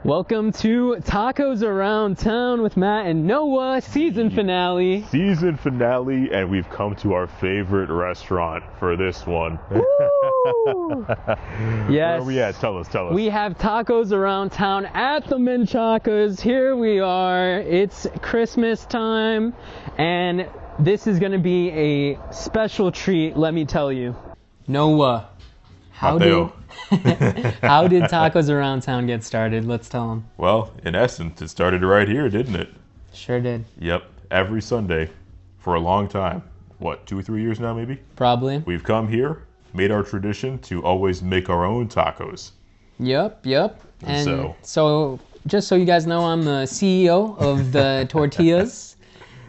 Welcome to Tacos Around Town with Matt and Noah season finale. Season finale, and we've come to our favorite restaurant for this one. Woo! Yes. Where are we at? Tell us. We have Tacos Around Town at the MENCHACA'S. Here we are. It's Christmas time, and this is going to be a special treat, let me tell you. Noah, how did Tacos Around Town get started? Let's tell them. Well, in essence, it started right here, didn't it? Sure did. Yep. Every Sunday for a long time. What, 2 or 3 years now, maybe? Probably. We've come here, made our tradition to always make our own tacos. Yep. And so just so you guys know, I'm the CEO of the tortillas.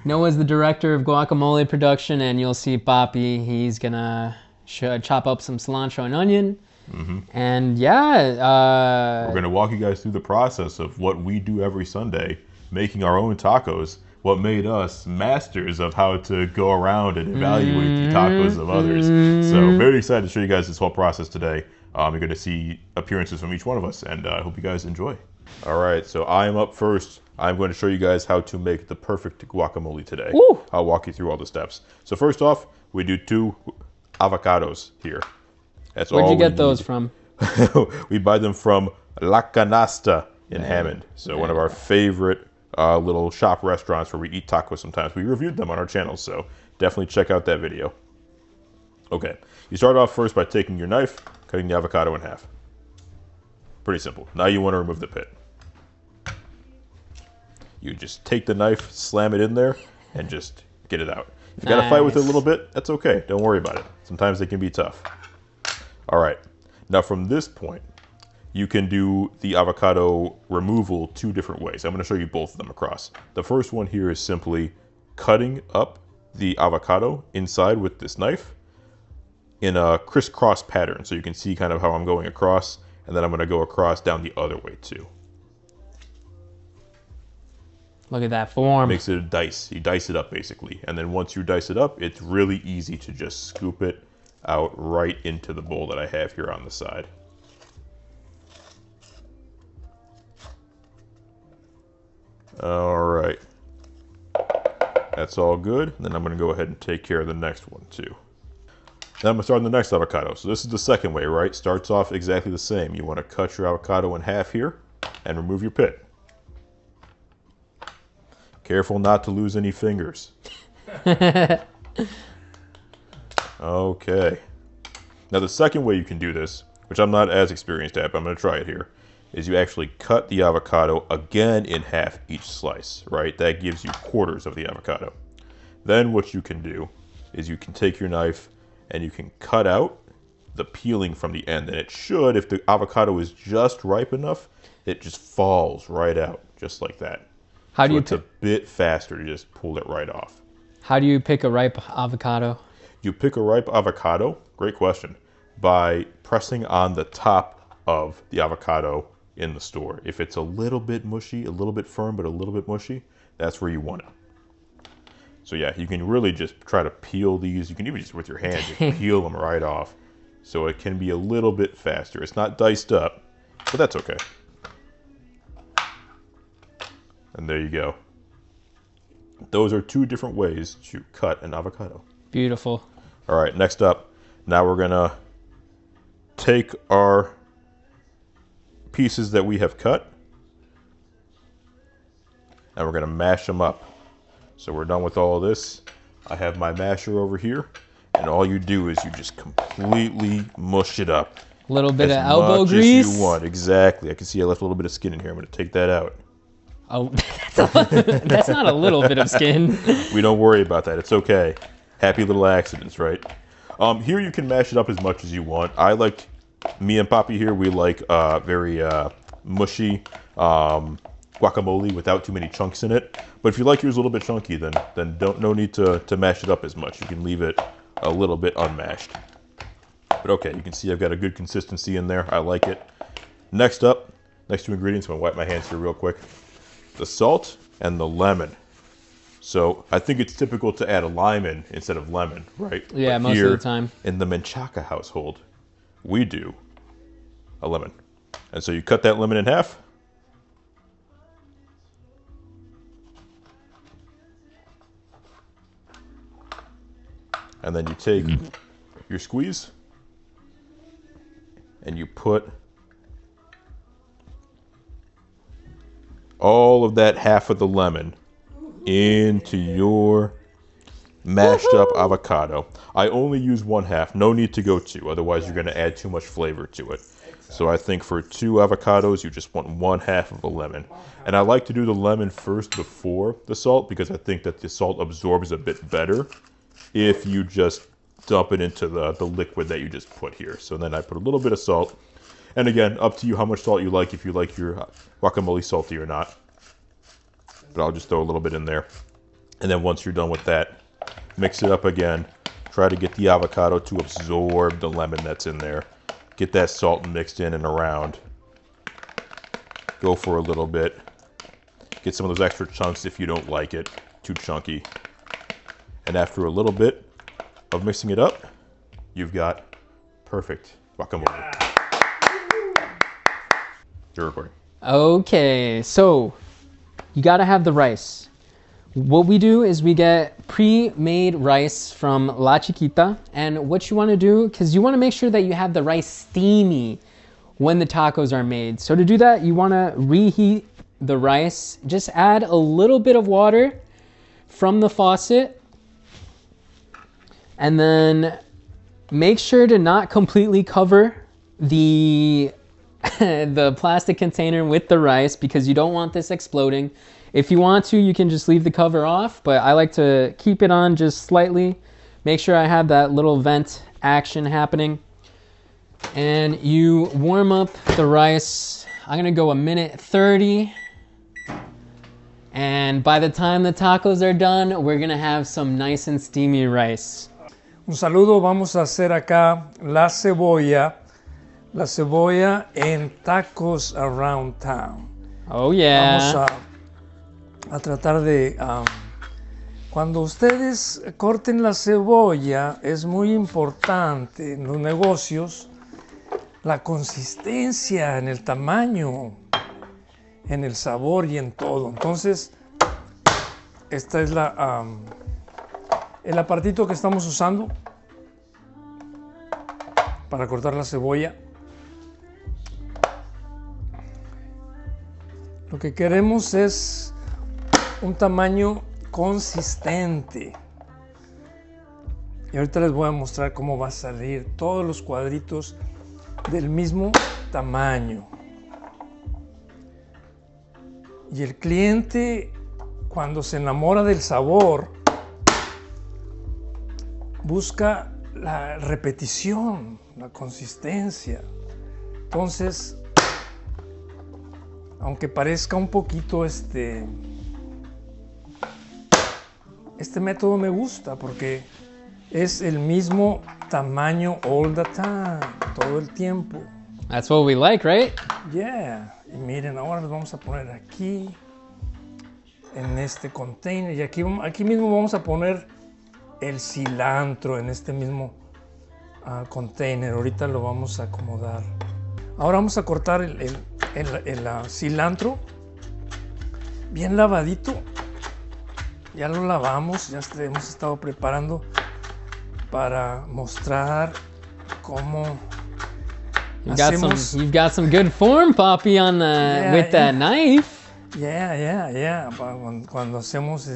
Noah's the director of guacamole production, and you'll see Papi. He's gonna chop up some cilantro and onion. Mm-hmm. And yeah, we're gonna walk you guys through the process of what we do every Sunday, making our own tacos. What made us masters of how to go around and evaluate the tacos of others. So very excited to show you guys this whole process today. You're going to see appearances from each one of us, and I hope you guys enjoy. All right, so I am up first. I'm going to show you guys how to make the perfect guacamole today. Woo! I'll walk you through all the steps. So first off, we do 2 avocados here. That's all. Where'd you get those from? We buy them from La Canasta in Hammond. So one of our favorite little shop restaurants where we eat tacos sometimes. We reviewed them on our channel, so definitely check out that video. Okay, you start off first by taking your knife, cutting the avocado in half. Pretty simple. Now you want to remove the pit. You just take the knife, slam it in there, and just get it out. If you gotta fight with it a little bit, that's okay. Don't worry about it. Sometimes they can be tough. All right, now from this point, you can do the avocado removal 2 different ways. I'm going to show you both of them across. The first one here is simply cutting up the avocado inside with this knife in a crisscross pattern. So you can see kind of how I'm going across, and then I'm going to go across down the other way too. Look at that form. Makes it a dice. You dice it up basically. And then once you dice it up, it's really easy to just scoop it out right into the bowl that I have here on the side. All right, that's all good. Then I'm going to go ahead and take care of the next one too. Then I'm going to start on the next avocado. So this is the second way, right? Starts off exactly the same. You want to cut your avocado in half here and remove your pit. Careful not to lose any fingers. Okay. Now the second way you can do this, which I'm not as experienced at, but I'm going to try it here, is you actually cut the avocado again in half each slice, right? That gives you quarters of the avocado. Then what you can do is you can take your knife and you can cut out the peeling from the end. And it should, if the avocado is just ripe enough, it just falls right out, just like that. How do you it's a bit faster to just pull it right off. How do you pick a ripe avocado? You pick a ripe avocado, great question, by pressing on the top of the avocado in the store. If it's a little bit mushy, a little bit firm, but a little bit mushy, that's where you want it. So yeah, you can really just try to peel these. You can even just with your hand, just peel them right off. So it can be a little bit faster. It's not diced up, but that's okay. And there you go. Those are 2 different ways to cut an avocado. Beautiful. All right, next up, now we're gonna take our pieces that we have cut and we're gonna mash them up. So we're done with all of this. I have my masher over here, and all you do is you just completely mush it up. A little bit of elbow grease. As you want, exactly. I can see I left a little bit of skin in here. I'm gonna take that out. Oh, that's not a little bit of skin. We don't worry about that. It's okay. Happy little accidents, right? Here you can mash it up as much as you want. Me and Papi here, we like very mushy guacamole without too many chunks in it. But if you like yours a little bit chunky, then no need to mash it up as much. You can leave it a little bit unmashed. But okay, you can see I've got a good consistency in there. I like it. Next up, next 2 ingredients, I'm gonna wipe my hands here real quick. The salt and the lemon. So I think it's typical to add a lime in instead of lemon, right? Yeah, most of the time. In the Menchaca household, we do a lemon. And so you cut that lemon in half, And then you take your squeeze and you put all of that half of the lemon into your mashed up avocado. I only use 1/2. No need to go 2, otherwise you're going to add too much flavor to it. So I think for 2 avocados, you just want 1/2 of a lemon. And I like to do the lemon first before the salt because I think that the salt absorbs a bit better if you just dump it into the liquid that you just put here. So then I put a little bit of salt. And again, up to you how much salt you like, if you like your guacamole salty or not. But I'll just throw a little bit in there. And then once you're done with that, mix it up again. Try to get the avocado to absorb the lemon that's in there. Get that salt mixed in and around. Go for a little bit. Get some of those extra chunks if you don't like it too chunky. And after a little bit of mixing it up, you've got perfect guacamole. You're recording. Okay, so you gotta have the rice. What we do is we get pre-made rice from La Chiquita, and what you want to do, because you want to make sure that you have the rice steamy when the tacos are made. So to do that, you want to reheat the rice. Just add a little bit of water from the faucet, and then make sure to not completely cover the the plastic container with the rice because you don't want this exploding. If you want to, you can just leave the cover off, but I like to keep it on just slightly. Make sure I have that little vent action happening. And you warm up the rice. I'm gonna go 1:30. And by the time the tacos are done, we're gonna have some nice and steamy rice. Un saludo, vamos a hacer acá la cebolla en tacos around town. Oh yeah. Vamos a tratar de... cuando ustedes corten la cebolla, es muy importante en los negocios la consistencia, en el tamaño, en el sabor y en todo. Entonces, esta es el apartito que estamos usando para cortar la cebolla. Lo que queremos es un tamaño consistente. Y ahorita les voy a mostrar cómo va a salir todos los cuadritos del mismo tamaño. Y el cliente, cuando se enamora del sabor, busca la repetición, la consistencia. Entonces, aunque parezca un poquito este método me gusta porque es el mismo tamaño all the time, todo el tiempo. That's what we like, right? Yeah. Y miren, ahora los vamos a poner aquí, en este container. Y aquí mismo vamos a poner el cilantro en este mismo container. Ahorita lo vamos a acomodar. Ahora vamos a cortar el cilantro bien lavadito. Ya lo lavamos, ya hemos estado preparando para mostrar cómo hacemos. You've got some good form, Papi, on with that knife. Yeah. Cuando hacemos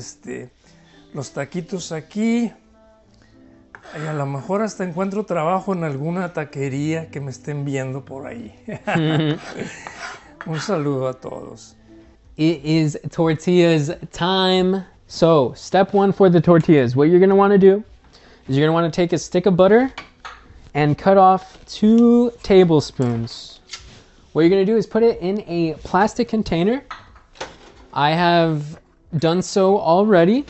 los taquitos aquí, y a lo mejor hasta encuentro trabajo en alguna taquería que me estén viendo por ahí. Un saludo a todos. It is tortillas time. So, step 1 for the tortillas. What you're going to want to do is you're going to want to take a stick of butter and cut off 2 tablespoons. What you're going to do is put it in a plastic container. I have done so already.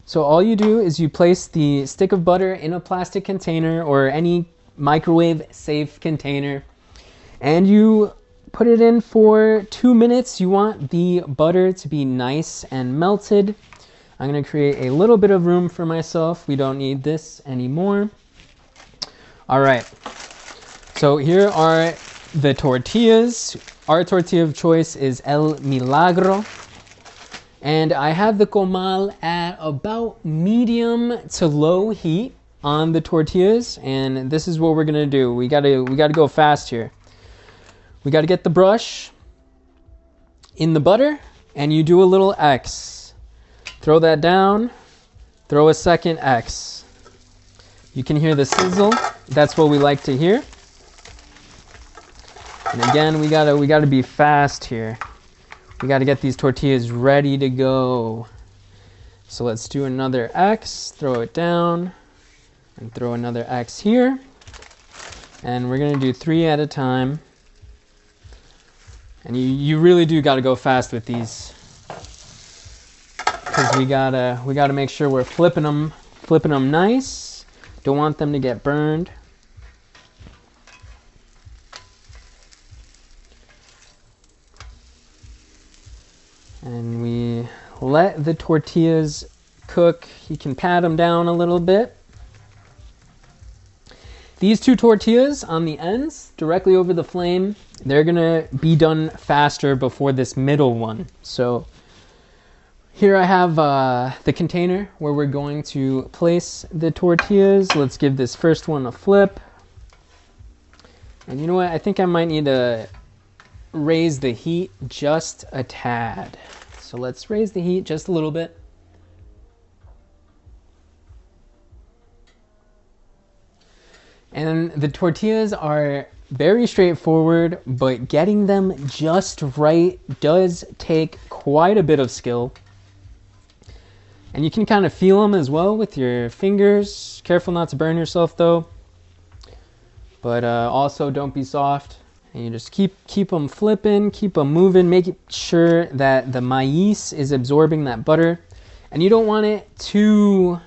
So all you do is you place the stick of butter in a plastic container or any microwave safe container, and you put it in for 2 minutes. You want the butter to be nice and melted. I'm going to create a little bit of room for myself. We don't need this anymore. All right. So here are the tortillas. Our tortilla of choice is El Milagro. And I have the comal at about medium to low heat on the tortillas, and this is what we're gonna do. We gotta go fast here. We gotta get the brush in the butter, and you do a little X. Throw that down, throw a second X. You can hear the sizzle. That's what we like to hear. And again, we gotta be fast here. We gotta get these tortillas ready to go. So let's do another X, throw it down, and throw another X here. And we're gonna do 3 at a time. And you really do gotta go fast with these, because we gotta make sure we're flipping them nice. Don't want them to get burned. And we let the tortillas cook. You can pat them down a little bit. These 2 tortillas on the ends, directly over the flame, they're gonna be done faster before this middle one. So here I have the container where we're going to place the tortillas. Let's give this first one a flip. And you know what? I think I might need to raise the heat just a tad. So let's raise the heat just a little bit. And the tortillas are very straightforward, but getting them just right does take quite a bit of skill. And you can kind of feel them as well with your fingers. Careful not to burn yourself though. But also don't be soft. And you just keep them flipping, keep them moving, making sure that the maíz is absorbing that butter. And you don't want it to,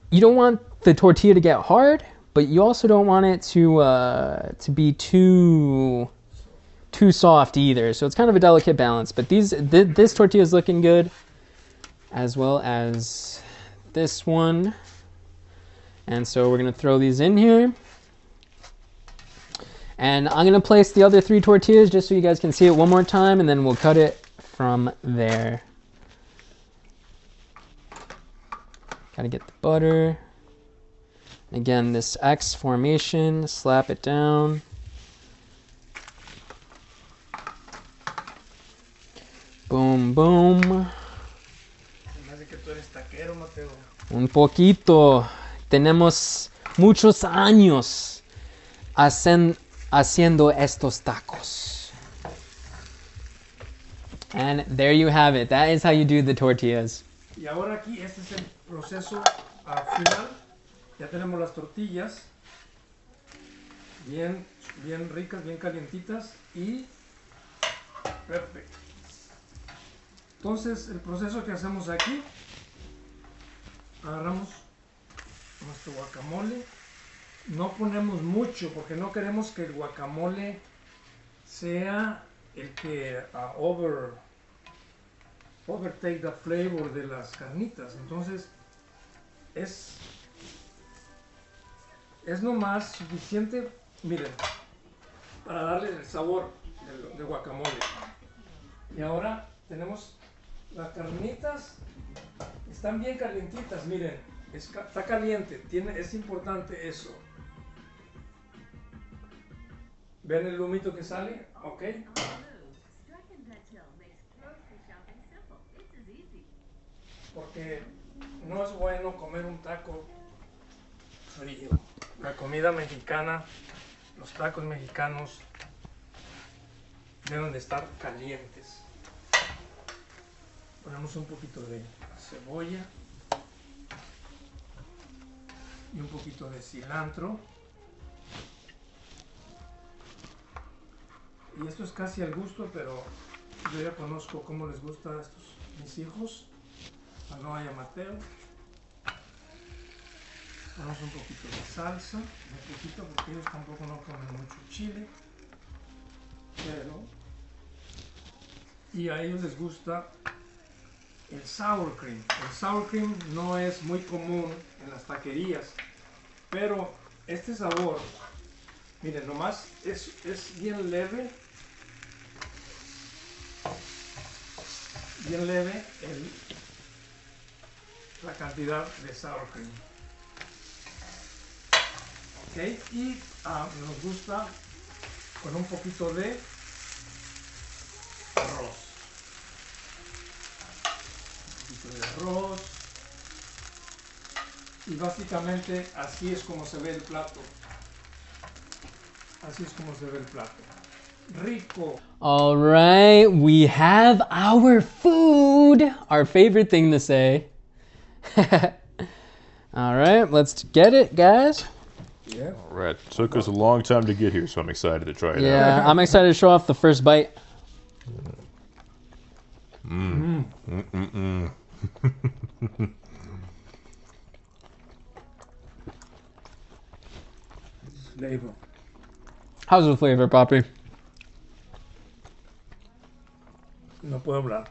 you don't want the tortilla to get hard, but you also don't want it to be too soft either. So it's kind of a delicate balance. But this tortilla is looking good, as well as this one. And so we're gonna throw these in here. And I'm gonna place the other 3 tortillas just so you guys can see it one more time, and then we'll cut it from there. Gotta get the butter. Again, this X formation, slap it down. Boom, boom. Un poquito. Tenemos muchos años haciendo estos tacos. And there you have it. That is how you do the tortillas. Y ahora aquí, este es el proceso final. Ya tenemos las tortillas bien ricas, bien calientitas y perfecto. Entonces, el proceso que hacemos aquí, agarramos nuestro guacamole. No ponemos mucho porque no queremos que el guacamole sea el que overtake the flavor de las carnitas. Entonces es nomás suficiente, miren, para darle el sabor de guacamole. Y ahora tenemos las carnitas, están bien calientitas, miren, está caliente, es importante eso. ¿Ven el humito que sale? Ok. Porque no es bueno comer un taco frío. La comida mexicana, los tacos mexicanos deben de estar calientes. Ponemos un poquito de cebolla y un poquito de cilantro. Y esto es casi al gusto, pero yo ya conozco cómo les gusta a mis hijos. A Noah y a Mateo. Ponemos un poquito de salsa, un poquito porque ellos tampoco no comen mucho chile. Y a ellos les gusta el sour cream. El sour cream no es muy común en las taquerías, pero este sabor, miren, nomás es bien leve. bien leve la cantidad de sour cream. Okay. Y nos gusta con un poquito de arroz. Un poquito de arroz. Y básicamente así es como se ve el plato. Así es como se ve el plato. Rico. All right, we have our food. Our favorite thing to say. All right, let's get it, guys. Yeah. All right. Took us a long time to get here, so I'm excited to try it out. Yeah, I'm excited to show off the first bite. Flavor. How's the flavor, Poppy? No puedo hablar.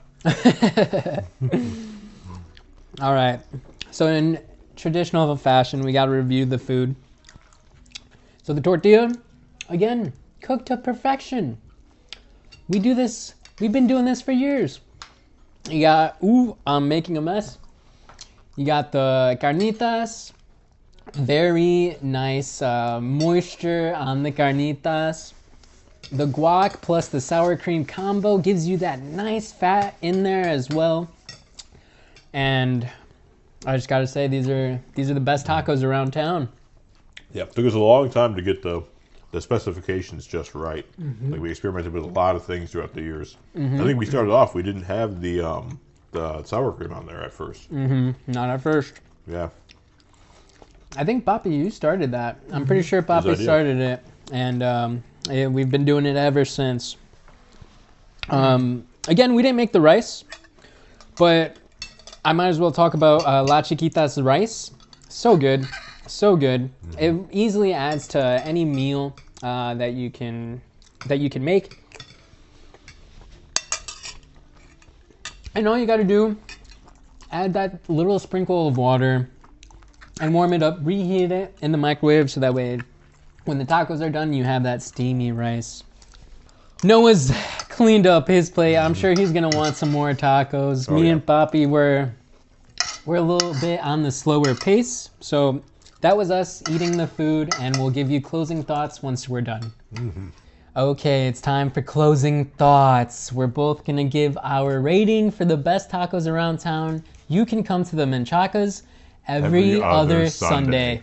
All right. So in traditional fashion, we got to review the food. So the tortilla, again, cooked to perfection. We do this. We've been doing this for years. You got, ooh, I'm making a mess. You got the carnitas. Very nice moisture on the carnitas. The guac plus the sour cream combo gives you that nice fat in there as well. And I just gotta say, these are the best tacos around town. Yeah, it took us a long time to get the specifications just right. Like we experimented with a lot of things throughout the years. I think we started off, we didn't have the sour cream on there at first. Not at first. Yeah. I think Papi, you started that. I'm pretty sure Papi started it, and we've been doing it ever since. Again, we didn't make the rice, but I might as well talk about La Chiquita's rice. So good, so good. It easily adds to any meal that you can make. And all you got to do, add that little sprinkle of water and warm it up, reheat it in the microwave so that way when the tacos are done, you have that steamy rice. Noah's cleaned up his plate. I'm sure he's gonna want some more tacos. Me and Papi were a little bit on the slower pace. So that was us eating the food, and we'll give you closing thoughts once we're done. Okay, it's time for closing thoughts. We're both gonna give our rating for the best tacos around town. You can come to the Menchaca's every other Sunday.